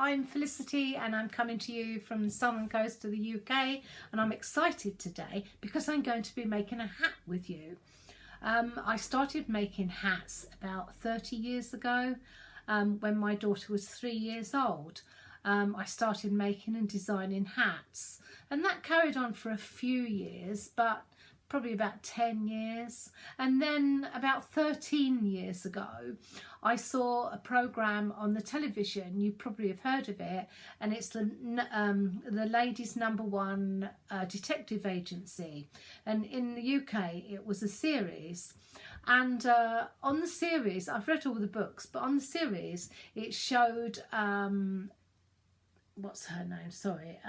I'm Felicity and I'm coming to you from the southern coast of the UK, and I'm excited today because I'm going to be making a hat with you. I started making hats about 30 years ago when my daughter was 3 years old. I started making and designing hats, and that carried on for a few years, but probably about 10 years. And then about 13 years ago I saw a program on the television, you probably have heard of it, and it's the ladies' #1 detective agency, and in the UK it was a series. And on the series, I've read all the books, but on the series it showed what's her name, sorry,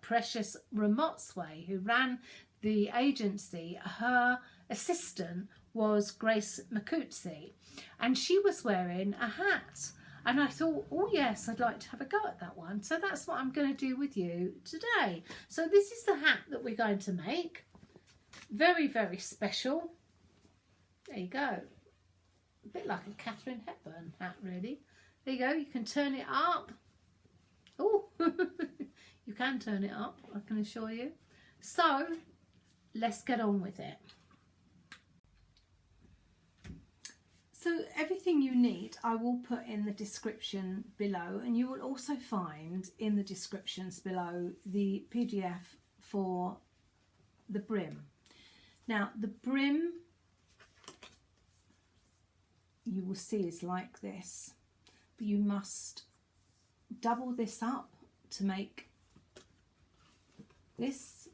Precious Ramotsway, who ran the agency. Her assistant was Grace McCootsey, and she was wearing a hat, and I thought, oh yes, I'd like to have a go at that one. So that's what I'm going to do with you today. So this is the hat that we're going to make. Very, very special. There you go. A bit like a Catherine Hepburn hat, really. There you go. You can turn it up. Oh, you can turn it up, I can assure you. So let's get on with it. So everything you need I will put in the description below, and you will also find in the descriptions below the PDF for the brim. Now the brim, you will see, is like this, but you must double this up to make this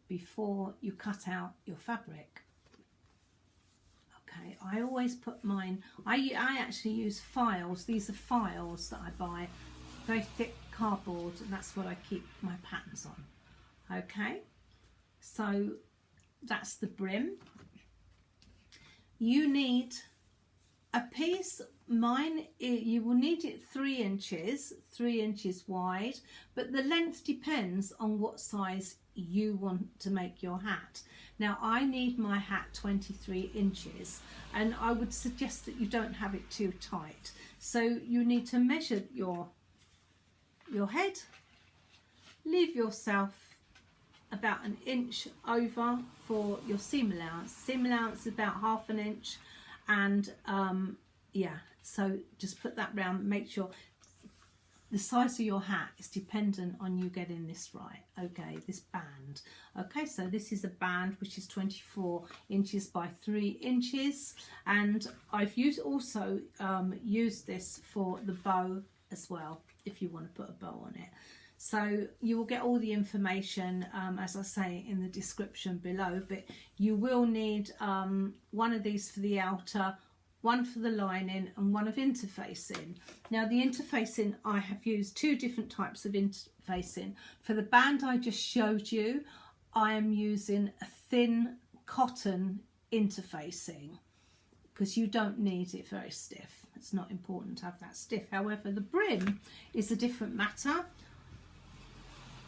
before you cut out your fabric. Okay, I always put mine, I actually use files. These are files that I buy, very thick cardboard, and that's what I keep my patterns on. Okay, so that's the brim. You need a piece, mine, you will need it 3 inches wide, but the length depends on what size you want to make your hat. Now I need my hat 23 inches, and I would suggest that you don't have it too tight. So you need to measure your head, leave yourself about 1 inch over for your seam allowance. Seam allowance is about 1/2 inch, and yeah, so just put that round. Make sure the size of your hat is dependent on you getting this right. Okay, this band. Okay, so this is a band which is 24 inches by 3 inches, and I've also used this for the bow as well, if you want to put a bow on it. So you will get all the information, as I say, in the description below, but you will need one of these for the outer, one for the lining, and one of interfacing. Now the interfacing, I have used 2 different types of interfacing. For the band I just showed you, I am using a thin cotton interfacing because you don't need it very stiff. It's not important to have that stiff. However, the brim is a different matter.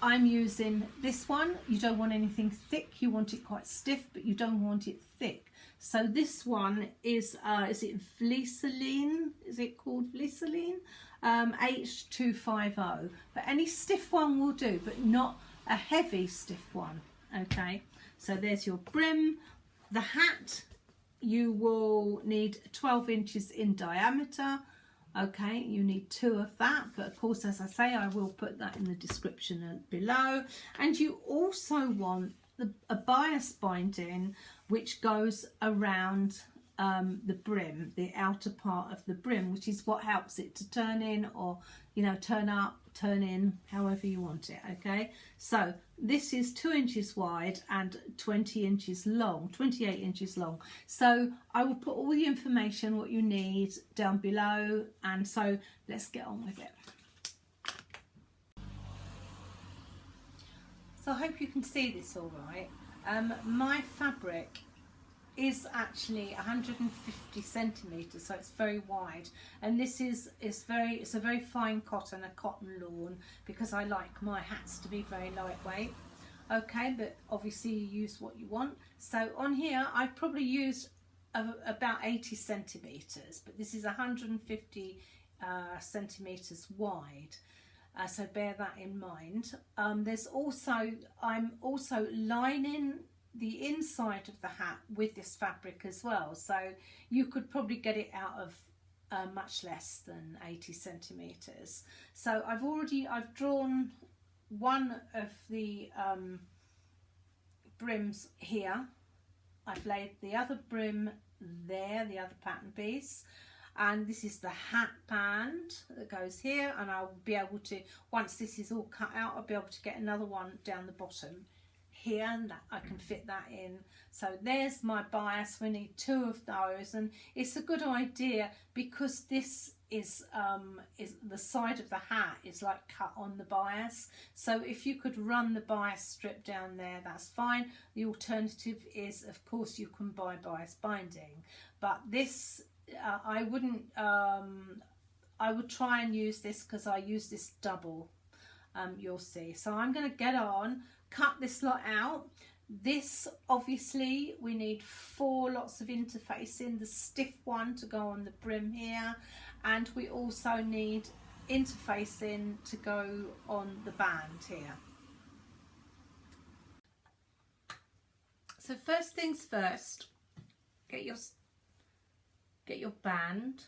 I'm using this one. You don't want anything thick, you want it quite stiff, but you don't want it thick. So this one is it Vliseline? Is it called Vliseline? H250. But any stiff one will do, but not a heavy stiff one. Okay, so there's your brim. The hat, you will need 12 inches in diameter. Okay, you need 2 of that, but of course, as I say, I will put that in the description below. And you also want a bias binding which goes around the brim, the outer part of the brim, which is what helps it to turn in, or turn up, turn in, however you want it. Okay, so this is 2 inches wide and 20 inches long, 28 inches long. So I will put all the information what you need down below, and so let's get on with it. So I hope you can see this all right. My fabric is actually 150 centimeters, so it's very wide, and this is it's a very fine cotton, a cotton lawn, because I like my hats to be very lightweight. Okay, but obviously you use what you want. So on here I've probably used about 80 centimeters, but this is 150 centimeters wide. So bear that in mind. There's also, I'm also lining the inside of the hat with this fabric as well. So you could probably get it out of much less than 80 centimeters. So I've drawn one of the brims here. I've laid the other brim there, the other pattern piece, and this is the hat band that goes here, and I'll be able to, once this is all cut out, I'll be able to get another one down the bottom here, and that I can fit that in. So there's my bias. We need 2 of those, and it's a good idea because this is the side of the hat is like cut on the bias. So if you could run the bias strip down there, that's fine. The alternative is, of course, you can buy bias binding, but this I wouldn't. I would try and use this because I use this double. You'll see. So I'm going to get on, cut this lot out. This, obviously, we need 4 lots of interfacing, the stiff one to go on the brim here, and we also need interfacing to go on the band here. So first things first, get your band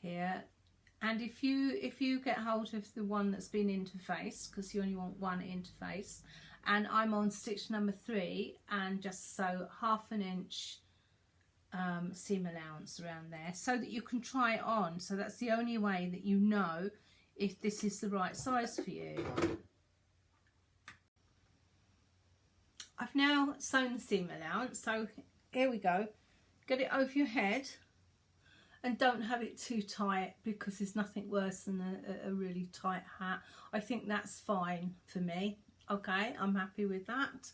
here, and if you get hold of the one that's been interfaced, because you only want one interface, and I'm on stitch number 3, and just sew 1/2 inch seam allowance around there so that you can try it on. So that's the only way that you know if this is the right size for you. I've now sewn the seam allowance, so here we go. Get it over your head and don't have it too tight, because there's nothing worse than a really tight hat. I think that's fine for me. Okay, I'm happy with that.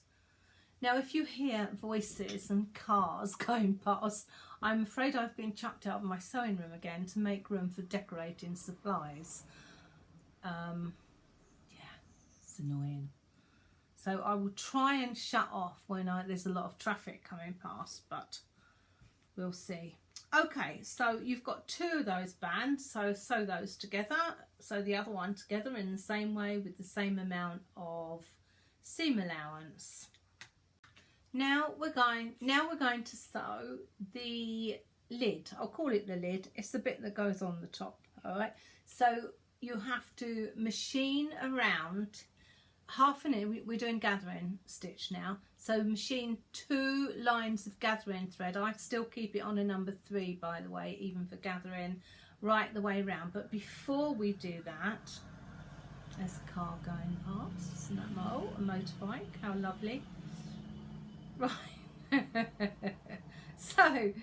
Now if you hear voices and cars going past, I'm afraid I've been chucked out of my sewing room again to make room for decorating supplies. Yeah, it's annoying. So I will try and shut off when there's a lot of traffic coming past, but we'll see. Okay, so you've got 2 of those bands, so sew those together. Sew the other one together in the same way with the same amount of seam allowance. Now we're going to sew the lid. I'll call it the lid. It's the bit that goes on the top. All right. So you have to machine around 1/2 inch. We're doing gathering stitch now. So machine 2 lines of gathering thread. I still keep it on a number 3, by the way, even for gathering, right the way around. But before we do that, there's a car going past. Isn't that a motorbike? How lovely. Right. So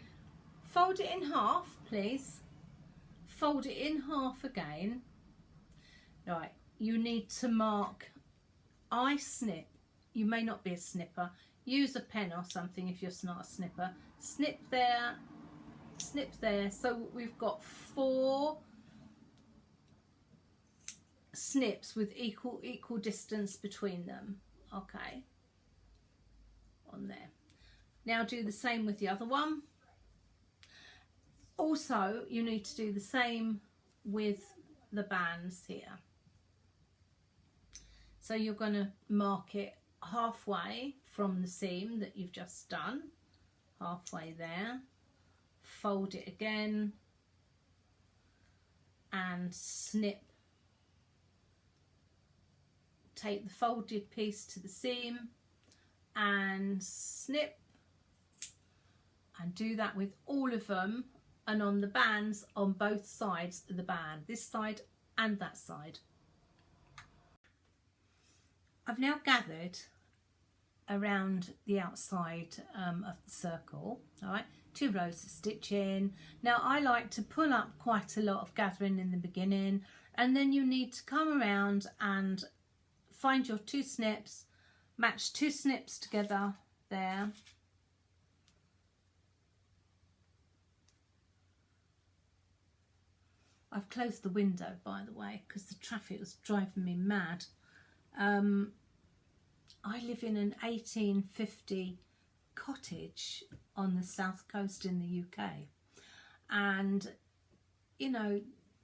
fold it in half, please. Fold it in half again. Right, you need to mark. I snip. You may not be a snipper. Use a pen or something if you're not a snipper. Snip there, snip there. So we've got 4 snips with equal distance between them. Okay. On there. Now do the same with the other one. Also, you need to do the same with the bands here. So you're going to mark it halfway from the seam that you've just done, halfway there, fold it again and snip. Take the folded piece to the seam and snip, and do that with all of them, and on the bands on both sides of the band, this side and that side. I've now gathered around the outside of the circle, all right, 2 rows of stitching. Now I like to pull up quite a lot of gathering in the beginning, and then you need to come around and find your 2 snips, match 2 snips together there. I've closed the window, by the way, because the traffic was driving me mad. I live in an 1850 cottage on the south coast in the UK, and you know,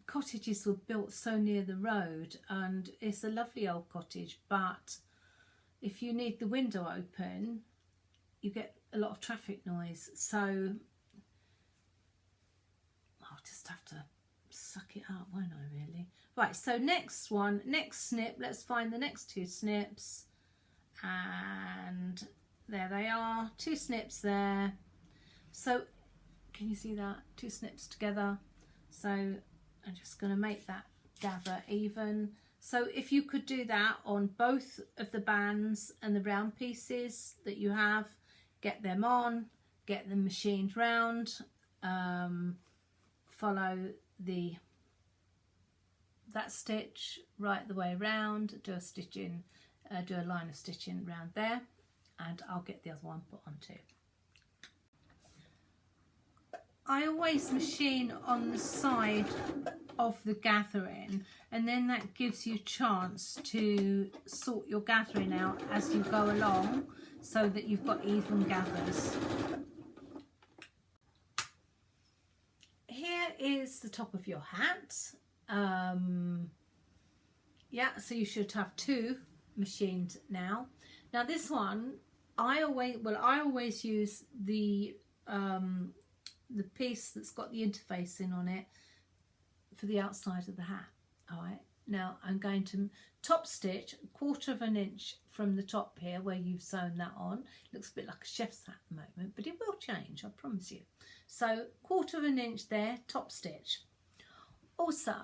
cottages were built so near the road, and it's a lovely old cottage, but if you need the window open, you get a lot of traffic noise. So I'll just have to suck it up, won't I, really? Right, so next snip, let's find the next 2 snips, and there they are, 2 snips there. So can you see that? 2 snips together. So I'm just going to make that gather even. So if you could do that on both of the bands and the round pieces that you have, get them on, get them machined round, follow that stitch right the way around, do a stitching, do a line of stitching round there, and I'll get the other one put on too. I always machine on the side of the gathering, and then that gives you a chance to sort your gathering out as you go along, so that you've got even gathers. Here is the top of your hat. Yeah, so you should have 2 machined now. Now this one, I always use the piece that's got the interfacing on it for the outside of the hat. All right, now I'm going to top stitch 1/4 of an inch from the top here where you've sewn that on. Looks a bit like a chef's hat at the moment, but it will change, I promise you. So 1/4 of an inch there, top stitch. Also,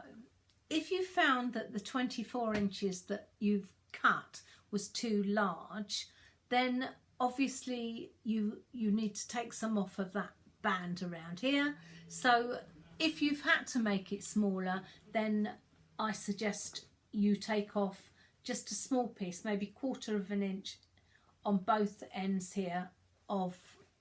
if you found that the 24 inches that you've cut was too large, then obviously you need to take some off of that band around here. So if you've had to make it smaller, then I suggest you take off just a small piece, maybe 1/4 of an inch on both ends here of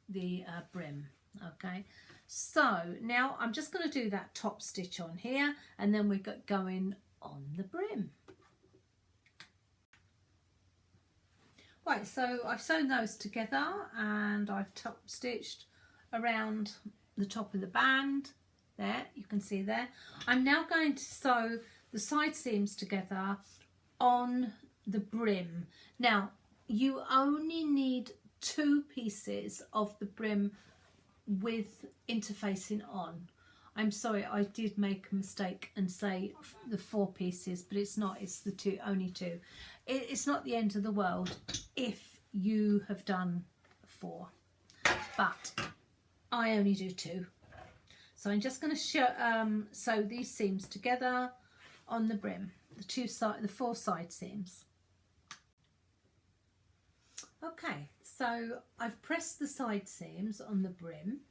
the brim. Okay, so now I'm just going to do that top stitch on here, and then we got going on the brim. Right, so I've sewn those together and I've top stitched around the top of the band there, you can see there. I'm now going to sew the side seams together on the brim. Now you only need 2 pieces of the brim with interfacing on. I'm sorry, I did make a mistake and say the 4 pieces, but it's not, it's the only 2. It's not the end of the world if you have done 4, but I only do 2. So I'm just going to sew these seams together on the brim, the 4 side seams. Okay, so I've pressed the side seams on the brim.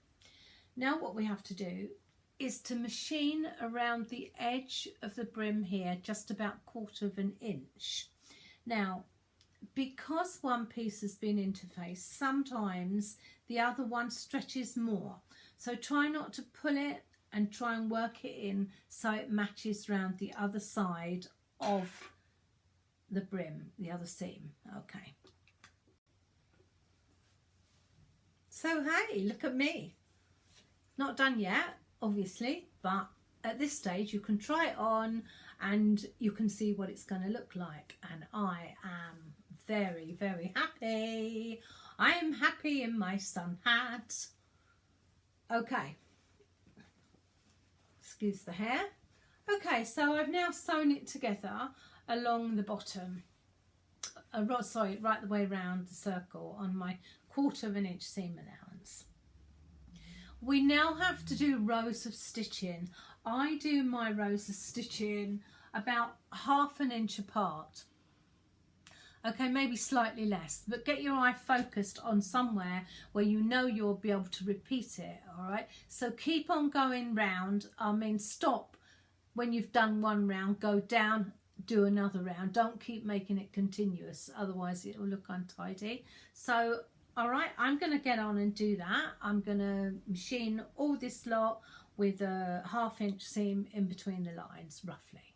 Now what we have to do is to machine around the edge of the brim here, just about 1/4 of an inch. Now, because one piece has been interfaced, sometimes the other one stretches more. So try not to pull it, and try and work it in so it matches round the other side of the brim, the other seam. Okay. So hey, look at me. Not done yet, obviously, but at this stage you can try it on and you can see what it's going to look like. And I am very, very happy. I am happy in my sun hat. Okay. Excuse the hair. Okay, so I've now sewn it together along the bottom. Sorry, right the way around the circle on my 1/4 of an inch seam allowance. We now have to do rows of stitching. I do my rows of stitching about 1/2 an inch apart. Okay, maybe slightly less, but get your eye focused on somewhere where you know you'll be able to repeat it, all right? So keep on going round. I mean, stop when you've done one round, go down, do another round. Don't keep making it continuous, otherwise it will look untidy. So, all right, I'm going to get on and do that. I'm going to machine all this lot with a 1/2 inch seam in between the lines, roughly.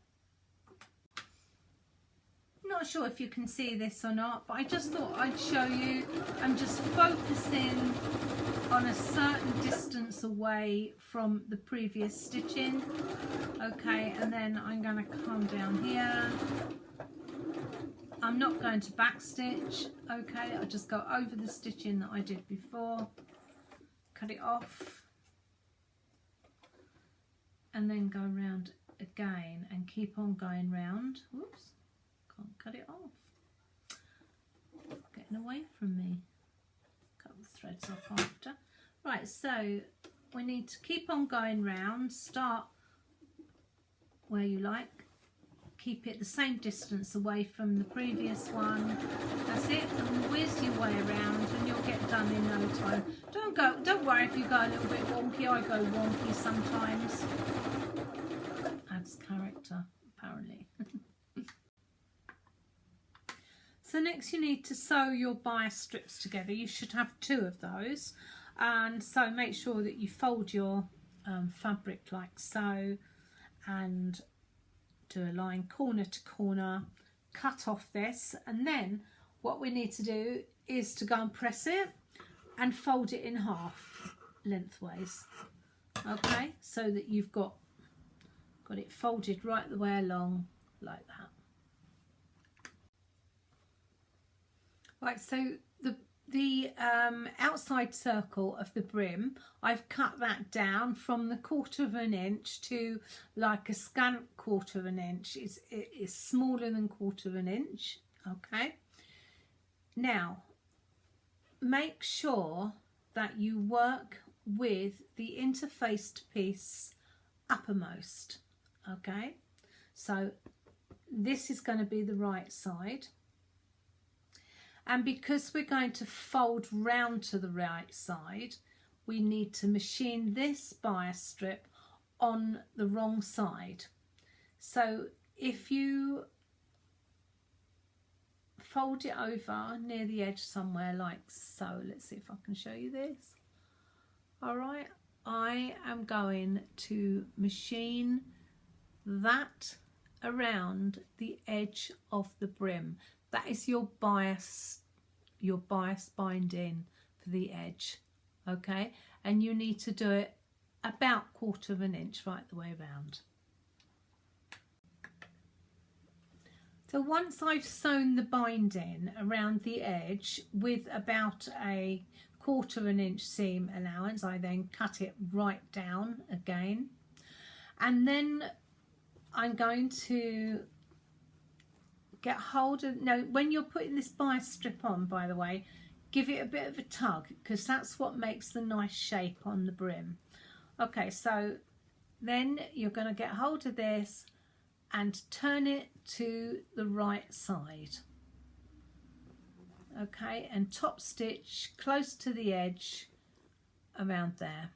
Not sure if you can see this or not, but I just thought I'd show you. I'm just focusing on on a certain distance away from the previous stitching. Okay, and then I'm going to come down here. I'm not going to backstitch. Okay, I'll just go over the stitching that I did before, cut it off, and then go around again and keep on going round. Whoops, can't cut it off. Getting away from me. Cut the threads off after. Right, so we need to keep on going round. Start where you like. Keep it the same distance away from the previous one. That's it, and whiz your way around and you'll get done in no time. Don't worry if you go a little bit wonky. I go wonky sometimes. Adds character, apparently. So next you need to sew your bias strips together. You should have 2 of those, and so make sure that you fold your fabric like so, and do a line corner to corner, cut off this, and then what we need to do is to go and press it and fold it in half lengthways. Okay, so that you've got it folded right the way along like that. Right, so the outside circle of the brim, I've cut that down from the 1/4 of an inch to like a scant 1/4 of an inch. It's smaller than 1/4 of an inch. Okay. Now, make sure that you work with the interfaced piece uppermost. Okay. So this is going to be the right side. And because we're going to fold round to the right side, we need to machine this bias strip on the wrong side. So if you fold it over near the edge somewhere like so, let's see if I can show you this. All right, I am going to machine that around the edge of the brim. That is your bias binding for the edge, okay? And you need to do it about 1/4 of an inch right the way around. So once I've sewn the binding around the edge with about a 1/4 of an inch seam allowance, I then cut it right down again. And then I'm going to get hold of, no, when you're putting this bias strip on, by the way, give it a bit of a tug, because that's what makes the nice shape on the brim. Okay, so then you're going to get hold of this and turn it to the right side. Okay, and top stitch close to the edge around there.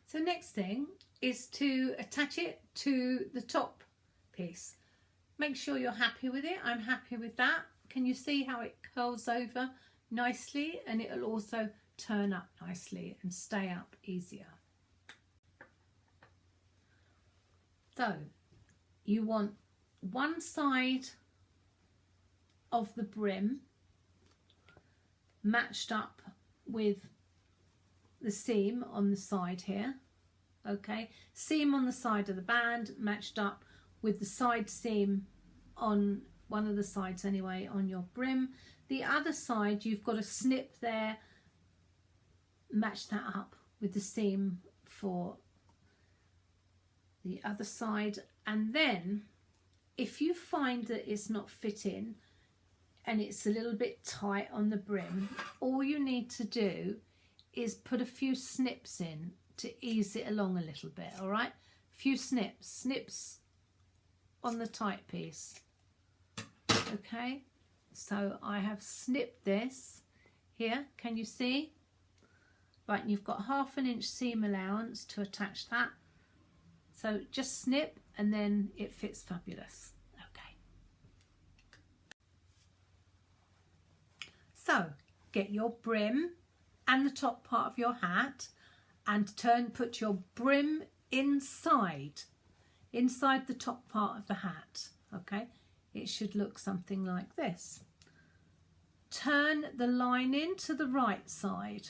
So next thing is to attach it to the top piece. Make sure you're happy with it. I'm happy with that. Can you see how it curls over nicely, and it'll also turn up nicely and stay up easier. So you want one side of the brim matched up with the seam on the side here. Okay, seam on the side of the band matched up with the side seam on one of the sides anyway on your brim. The other side, you've got a snip there, match that up with the seam for the other side. And then if you find that it's not fitting and it's a little bit tight on the brim, all you need to do is put a few snips in to ease it along a little bit. All right, a few snips on the tight piece. Okay, so I have snipped this here, can you see? Right, and you've got 1/2 inch seam allowance to attach that, so just snip and then it fits fabulous. Okay, so get your brim and the top part of your hat and put your brim inside the top part of the hat. Okay, it should look something like this. turn the lining to the right side.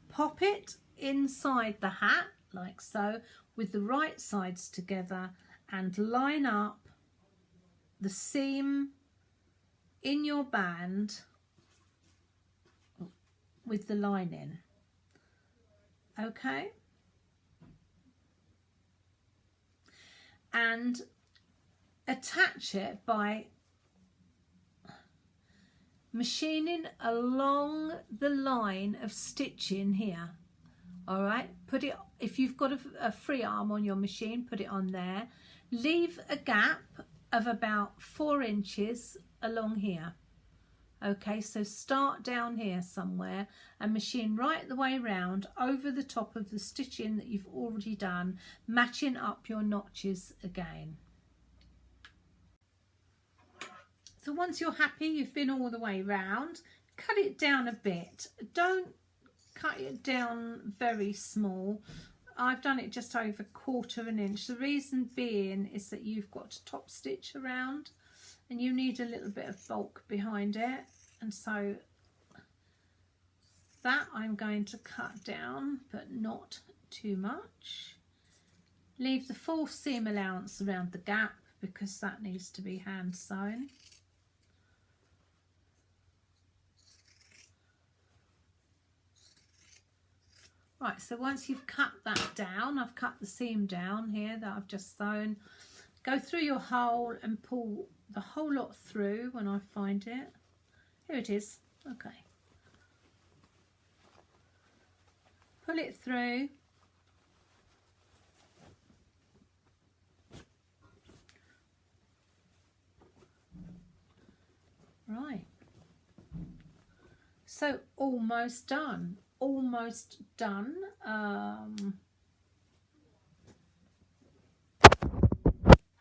Pop it inside the hat like so with the right sides together and line up the seam in your band with the lining. Okay? And attach it by machining along the line of stitching here. All right, put it, if you've got a free arm on your machine, put it on there. Leave a gap of about 4 inches along here. Okay, so start down here somewhere and machine right the way round over the top of the stitching that you've already done, matching up your notches again. So once you're happy, you've been all the way round, cut it down a bit. Don't cut it down very small. I've done it just over 1/4 of an inch. The reason being is that you've got to top stitch around and you need a little bit of bulk behind it. And so that I'm going to cut down, but not too much. Leave the full seam allowance around the gap because that needs to be hand sewn. Right, so once you've cut that down, I've cut the seam down here that I've just sewn. Go through your hole and pull the whole lot through when I find it. Here it is. Okay. Pull it through. Right. So almost done. Almost done.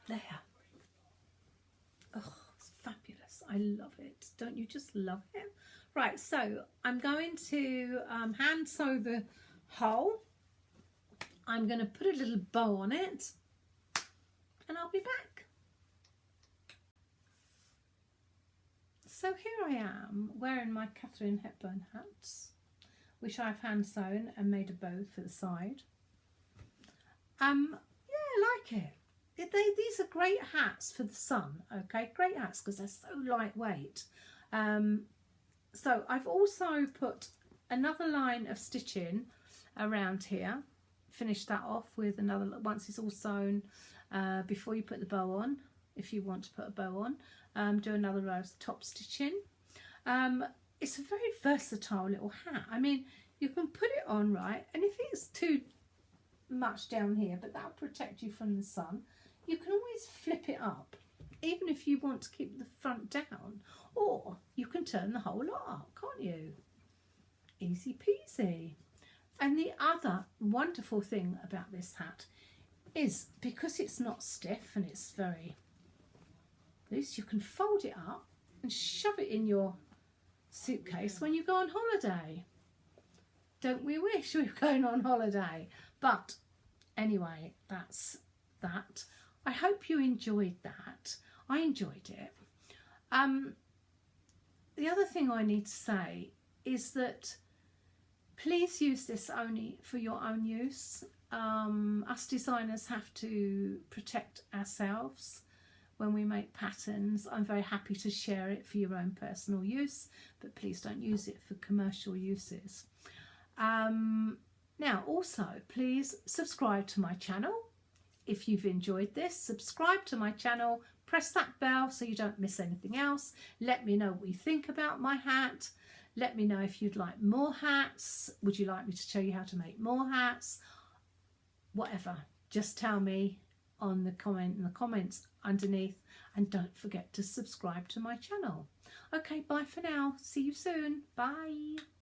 There. Oh, it's fabulous. I love it. Don't you just love it? Right, so I'm going to hand sew the hole. I'm going to put a little bow on it and I'll be back. So here I am wearing my Catherine Hepburn hats, which I've hand sewn and made a bow for the side. Yeah, I like it. These are great hats for the sun, okay? Great hats because they're so lightweight. So I've also put another line of stitching around here. Finish that off with another, once it's all sewn, before you put the bow on, if you want to put a bow on, do another row of top stitching. It's a very versatile little hat. I mean, you can put it on, right, and if it's too much down here, but that'll protect you from the sun, you can always flip it up, even if you want to keep the front down, or you can turn the whole lot up, can't you? Easy peasy. And the other wonderful thing about this hat is because it's not stiff and it's very loose, you can fold it up and shove it in your suitcase when you go on holiday. Don't we wish we were going on holiday? But anyway, that's that. I hope you enjoyed that. I enjoyed it. The other thing I need to say is that please use this only for your own use. Us designers have to protect ourselves when we make patterns. I'm very happy to share it for your own personal use, but please don't use it for commercial uses. Now also, please subscribe to my channel. If you've enjoyed this, subscribe to my channel, press that bell so you don't miss anything else. Let me know what you think about my hat. Let me know if you'd like more hats. Would you like me to show you how to make more hats? Whatever, just tell me in the comments underneath, and don't forget to subscribe to my channel. Okay, bye for now. See you soon. Bye.